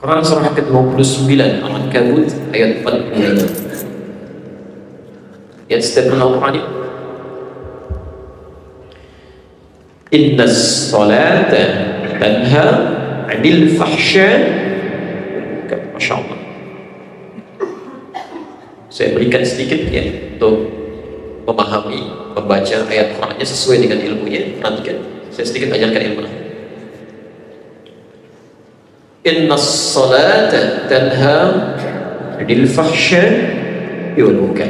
Quran surah ke-29 Al-Ankabut ayat 46. Ayat setiap Al-Quran. Innas salata tanha 'anil fahsya. Masya Allah. Saya berikan sedikit ya untuk memahami, membaca ayat Qurannya sesuai dengan ilmunya. Perhatikan, saya sedikit ajarkan ilmunya. Innas salata tanha 'anil fahsya wal munkar.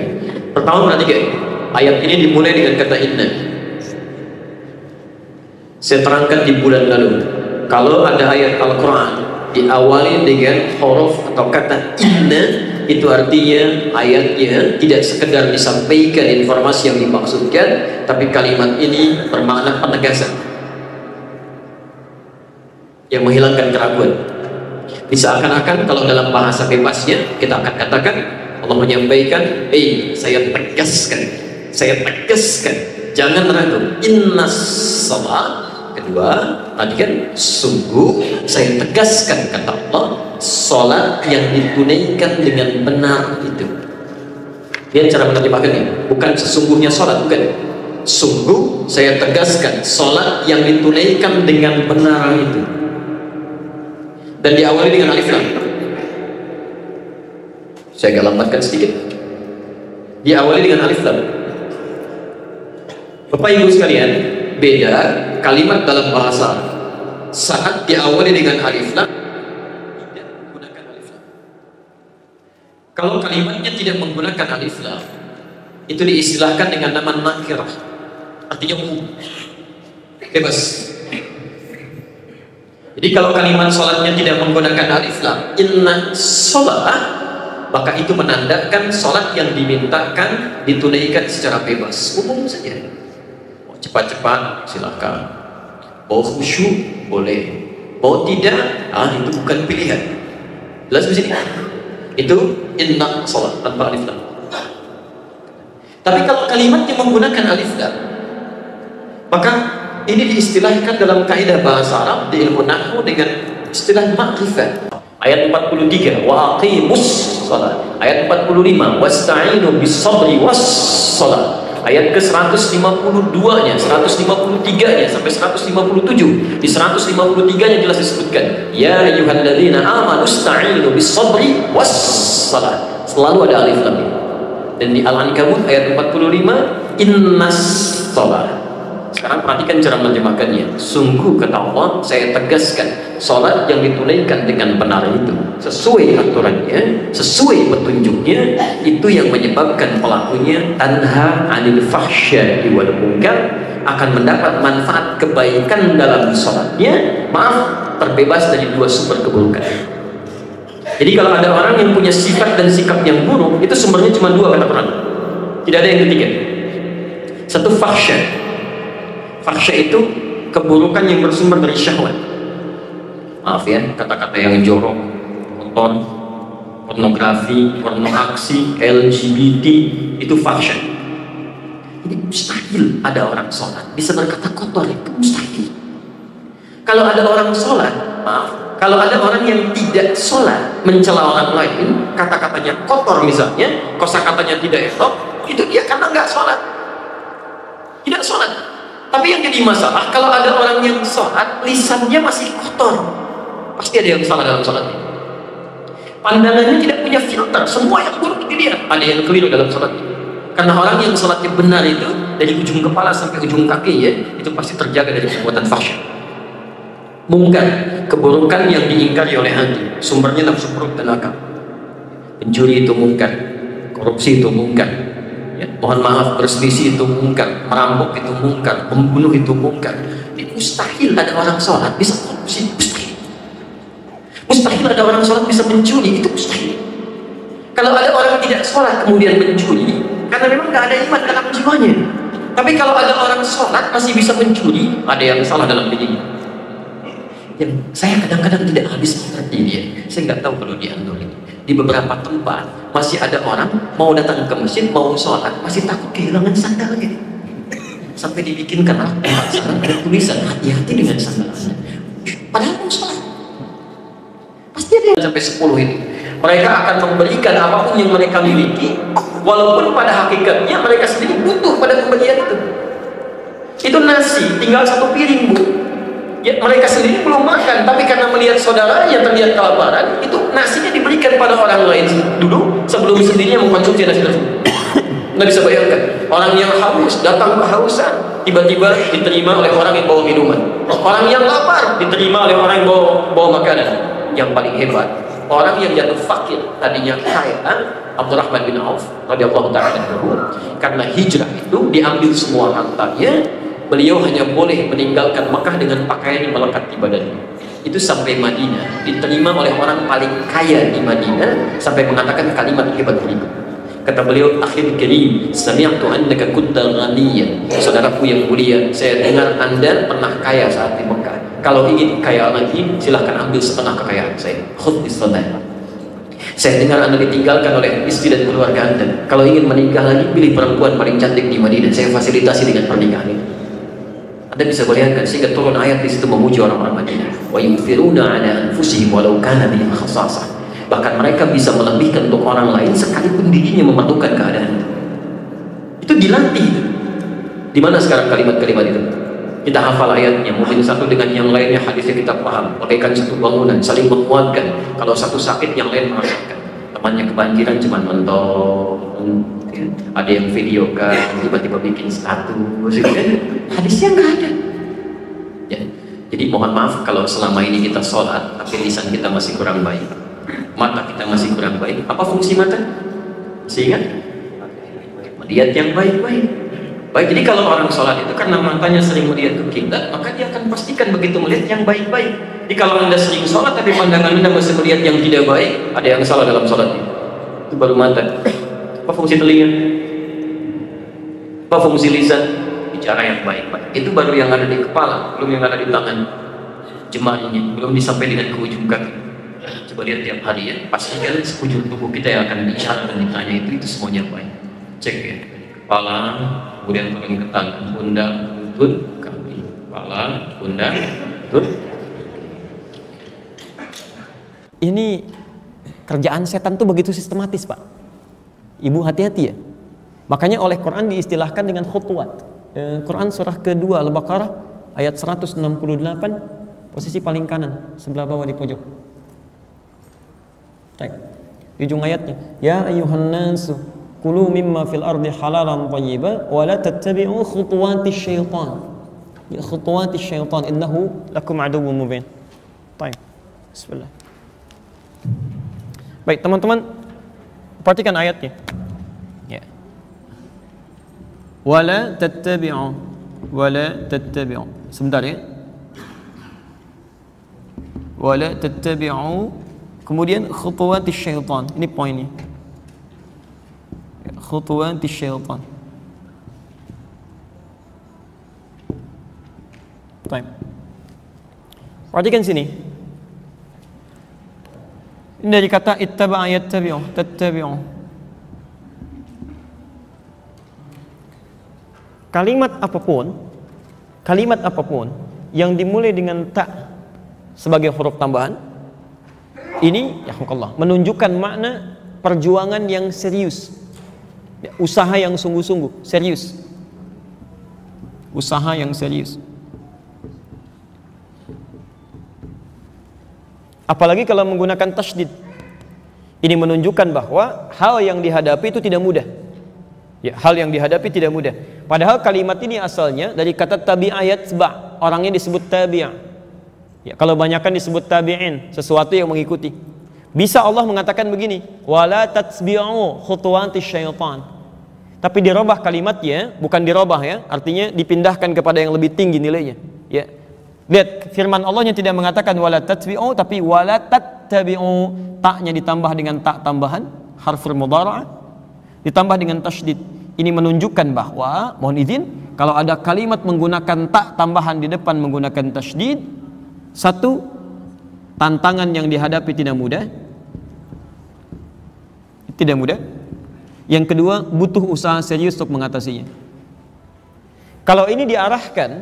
Pertama perhatikan, ayat ini dimulai dengan kata inna. Saya terangkan di bulan lalu, kalau ada ayat Al-Quran diawali dengan huruf atau kata inna, itu artinya ayatnya tidak sekedar disampaikan informasi yang dimaksudkan, tapi kalimat ini bermakna penegasan yang menghilangkan keraguan. Seakan-akan kalau dalam bahasa bebasnya kita akan katakan, Allah menyampaikan, saya tegaskan, jangan ragu. Innas salat. Kedua, perhatikan, sungguh saya tegaskan, kata Allah, salat yang ditunaikan dengan benar itu. Lihat cara menerjemahkannya, bukan sesungguhnya salat, bukan. Sungguh saya tegaskan salat yang ditunaikan dengan benar itu. Dan diawali dengan alif lam. Saya agak lambatkan sedikit. Diawali dengan alif lam. Bapak Ibu sekalian, beda kalimat dalam bahasa saat diawali dengan alif lam, tidak menggunakan alif lam. Kalau kalimatnya tidak menggunakan alif lam, itu diistilahkan dengan nama nakirah, artinya umum, bebas. Jadi kalau kalimat sholatnya tidak menggunakan alif lam, inna sholat, maka itu menandakan sholat yang dimintakan ditunaikan secara bebas, umum saja. Mau cepat-cepat silahkan, mau khusyuk boleh, mau tidak, itu bukan pilihan. Jelas di sini. Itu inna sholat tanpa alif lam. Tapi kalau kalimatnya menggunakan alif lam, maka ini diistilahkan dalam kaidah bahasa Arab di ilmu nahwu dengan istilah ma'rifat. Ayat 43, wa aqimus shalah. Ayat 45, wasta'inu bis sabri was shalah. Ayat ke-152-nya, 153-nya sampai 157. Di 153-nya jelas disebutkan, ya ayyuhalladzina amanu ista'inu bis sabri was shalah. Selalu ada alif lam. Dan di Al-Ankabut ayat 45, innas shalah. Sekarang perhatikan cara menerjemahkannya. Sungguh, kata Allah, saya tegaskan salat yang ditunaikan dengan benar itu sesuai aturannya, sesuai petunjuknya, itu yang menyebabkan pelakunya tanha 'anil fahsya'i wal munkar, akan mendapat manfaat kebaikan dalam salatnya, terbebas dari dua sumber keburukan. Jadi kalau ada orang yang punya sifat dan sikap yang buruk, itu sumbernya cuma dua, kata Quran. Tidak ada yang ketiga. Satu, fahsya. Fahsya itu keburukan yang bersumber dari syahwat. Maaf ya, kata-kata yang jorok, kotor, pornografi, pornoaksi, LGBT, itu fahsya. Jadi mustahil ada orang sholat bisa berkata kotor, itu mustahil. Kalau ada orang sholat, kalau ada orang yang tidak sholat mencela orang lain, kata-katanya kotor misalnya, kosakatanya tidak elok, itu dia karena nggak sholat, tidak sholat. Tapi yang jadi masalah, kalau ada orang yang sholat, lisannya masih kotor, pasti ada yang salah dalam sholatnya. Pandangannya tidak punya filter, semua yang buruk dilihat, ada yang keliru dalam sholatnya. Karena orang yang sholatnya benar itu, dari ujung kepala sampai ujung kakinya, itu pasti terjaga dari perbuatan fahsya. Mungkar, keburukan yang diingkari oleh hati, sumbernya nafsu perut dan akal. Pencuri itu mungkar, korupsi itu mungkar. Ya, mohon maaf, berselisih itu mungkar, merampok itu mungkar, membunuh itu mungkar. Mustahil ada orang sholat bisa korupsi, mustahil. Mustahil ada orang sholat bisa mencuri, itu mustahil. Kalau ada orang tidak sholat kemudian mencuri, karena memang nggak ada iman dalam jiwanya. Tapi kalau ada orang sholat masih bisa mencuri, ada yang salah dalam dirinya. Yang saya kadang-kadang tidak habis mengerti dia. Saya nggak tahu kalau dia andalin. Di beberapa tempat masih ada orang mau datang ke masjid, mau sholat, masih takut kehilangan sandalnya. Sampai dibikinkan ada tulisan, hati-hati dengan sandal Anda. Padahal mau sholat, pasti ada sampai 10 itu. Mereka akan memberikan apapun yang mereka miliki, walaupun pada hakikatnya mereka sendiri butuh pada pemberian itu. Itu nasi, tinggal 1 piring, Bu. Ya, mereka sendiri belum makan, tapi karena melihat saudara yang terlihat kelaparan, itu nasinya diberikan pada orang lain dulu sebelum sendirinya mengkonsumsi nasi tersebut. Nggak bisa bayangkan, orang yang haus datang kehausan, tiba-tiba diterima oleh orang yang bawa minuman. Orang yang lapar diterima oleh orang yang bawa makanan. Yang paling hebat, orang yang jatuh fakir tadinya kaya, Abdurrahman bin Auf radhiyallahu ta'ala anhu, karena hijrah itu diambil semua hartanya, beliau hanya boleh meninggalkan Mekah dengan pakaian yang melekat di badannya. Itu sampai Madinah diterima oleh orang paling kaya di Madinah, sampai mengatakan kalimat hebat berikut. Kata beliau, akhir karim, sami'tu annaka kunta ghaniyan. Saudaraku yang mulia, saya dengar Anda pernah kaya saat di Mekah. Kalau ingin kaya lagi, silahkan ambil setengah kekayaan saya. Khudh bis-salah. Saya dengar Anda ditinggalkan oleh istri dan keluarga Anda. Kalau ingin menikah lagi, pilih perempuan paling cantik di Madinah. Saya fasilitasi dengan pernikahan ini. Anda bisa bayangkan, sehingga turun ayat di situ memuji orang-orang Madinah. Wa yunfiruna 'ala anfusihim walau kana bihim khassasah. Bahkan mereka bisa melebihkan untuk orang lain sekalipun dirinya memerlukan keadaan itu. Dilatih itu. Di mana sekarang kalimat-kalimat itu? Kita hafal ayatnya, mungkin satu dengan yang lainnya hadisnya kita paham. Bagaikan satu bangunan, saling menguatkan. Kalau satu sakit, yang lain merasakan. Temannya kebanjiran cuma nonton, ya. Ada yang videokan, tiba-tiba bikin status, ya. Hadisnya nggak ada. Ya. Jadi mohon maaf kalau selama ini kita sholat, tapi lisan kita masih kurang baik, mata kita masih kurang baik. Apa fungsi mata? Sehingga melihat yang baik-baik. Baik, jadi kalau orang sholat itu karena matanya sering melihat ke kiblat, maka dia akan pastikan begitu melihat yang baik-baik. Jadi kalau Anda sering sholat tapi pandangan Anda masih melihat yang tidak baik, ada yang salah dalam sholatnya. Itu baru mata. Apa fungsi telinga? Apa fungsi lisan? Bicara yang baik-baik. Itu baru yang ada di kepala, belum yang ada di tangan jemarinya, belum disampai dengan ke ujung kaki. Coba lihat tiap hari ya, pastikan sekujur tubuh kita yang akan bicara dan ditanya itu semuanya baik. Cek ya, kepala, kemudian turun ke tangan, pundak, lutut, kaki, kepala, pundak, lutut. Ini kerjaan setan tuh begitu sistematis, Pak. Ibu hati-hati ya. Makanya oleh Quran diistilahkan dengan khutwat. Quran surah kedua Al-Baqarah ayat 168, posisi paling kanan sebelah bawah di pojok. Cek di ujung ayatnya, ya ayyuhan nasu kulu mimma fil ardi halalan thayyiban wa la tattabi'u khutuwatis syaitan. Ya khutuwatis syaitan innahu lakum aduwwun mubin. Baik. Bismillah. Baik, teman-teman, perhatikan ayatnya. Ya. Wa la tattabi'u. Sebentar ya. Wa la tattabi'u, kemudian khutuwatis syaitan. Ini poinnya. Khutuwatis syaitan. Baik. Perhatikan sini. Ini dari kata ittaba'a yattabi'u, tattabi'u. Kalimat apapun yang dimulai dengan ta sebagai huruf tambahan, ini ya Allah menunjukkan makna perjuangan yang serius, usaha yang sungguh-sungguh, serius, usaha yang serius. Apalagi kalau menggunakan tasydid, ini menunjukkan bahwa hal yang dihadapi itu tidak mudah. Ya, hal yang dihadapi tidak mudah. Padahal kalimat ini asalnya dari kata tabi'ayat ba, orangnya disebut tabi'. Ya, kalau banyakkan disebut tabi'in, sesuatu yang mengikuti. Bisa Allah mengatakan begini, wala tatsbi'u khutuwatis syaitan. Tapi dirubah kalimatnya, bukan dirubah ya, artinya dipindahkan kepada yang lebih tinggi nilainya. Ya. Lihat firman Allah yang tidak mengatakan wala tatsbi'u, tapi wala tattabi'u, taknya ditambah dengan tak tambahan harful mudhara'ah ditambah dengan tasydid. Ini menunjukkan bahwa, mohon izin, kalau ada kalimat menggunakan tak tambahan di depan menggunakan tasydid, satu, tantangan yang dihadapi tidak mudah. Yang kedua, butuh usaha serius untuk mengatasinya. Kalau ini diarahkan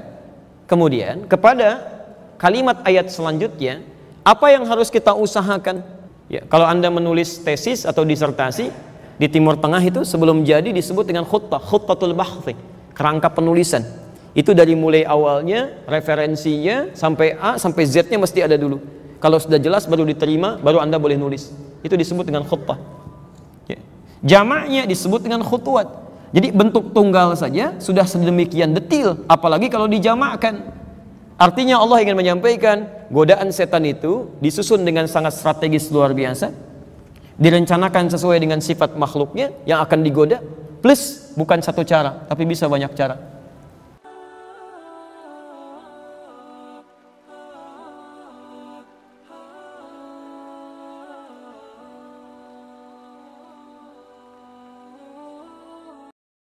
kemudian kepada kalimat ayat selanjutnya, apa yang harus kita usahakan? Ya, kalau Anda menulis tesis atau disertasi di Timur Tengah itu sebelum jadi disebut dengan khutbatul bahthi, kerangka penulisan. Itu dari mulai awalnya, referensinya sampai A sampai Z-nya mesti ada dulu. Kalau sudah jelas baru diterima, baru Anda boleh nulis. Itu disebut dengan khutbah. Ya. Jamaknya disebut dengan khutwat. Jadi bentuk tunggal saja sudah sedemikian detil, apalagi kalau dijamakkan. Artinya Allah ingin menyampaikan godaan setan itu disusun dengan sangat strategis luar biasa, direncanakan sesuai dengan sifat makhluknya yang akan digoda, plus bukan satu cara tapi bisa banyak cara.